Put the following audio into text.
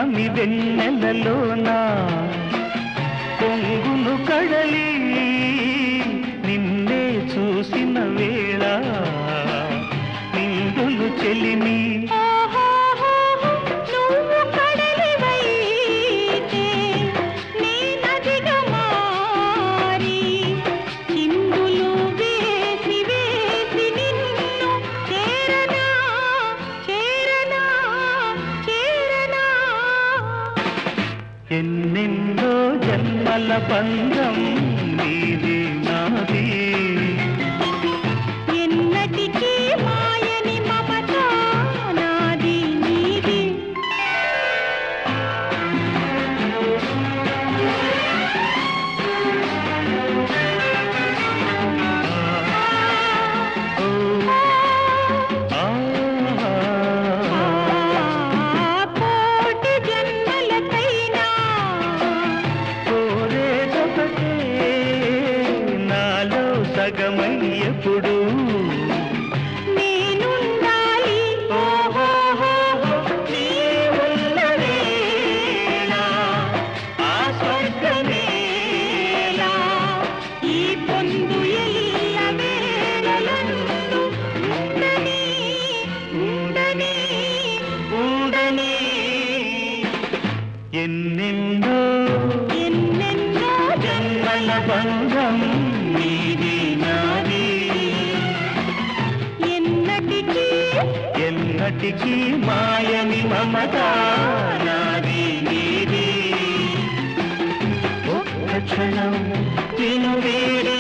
పున్నమి వెన్నెలలోనా పొంగును కడలి నిన్నే చూసిన వేళ నిండులు చెలిమి ఎన్నెన్నో జన్మల బంధం నీది నాది ఎన్నటికీ మాయని మమత నాది నీది సగమై ఎప్పుడు నేనుండాలి ఆ స్వర్గమేలా ఈ పొందు ఎల్ల వేళలందు ఉండని ఉండని ఉండని ఎన్నెన్నో ఎన్నెన్నో జన్మల బంధం నీది నాది ఎన్నటికీ మాయని మమత నాది నీది ఒక్క క్షణం నిన్ను వేడి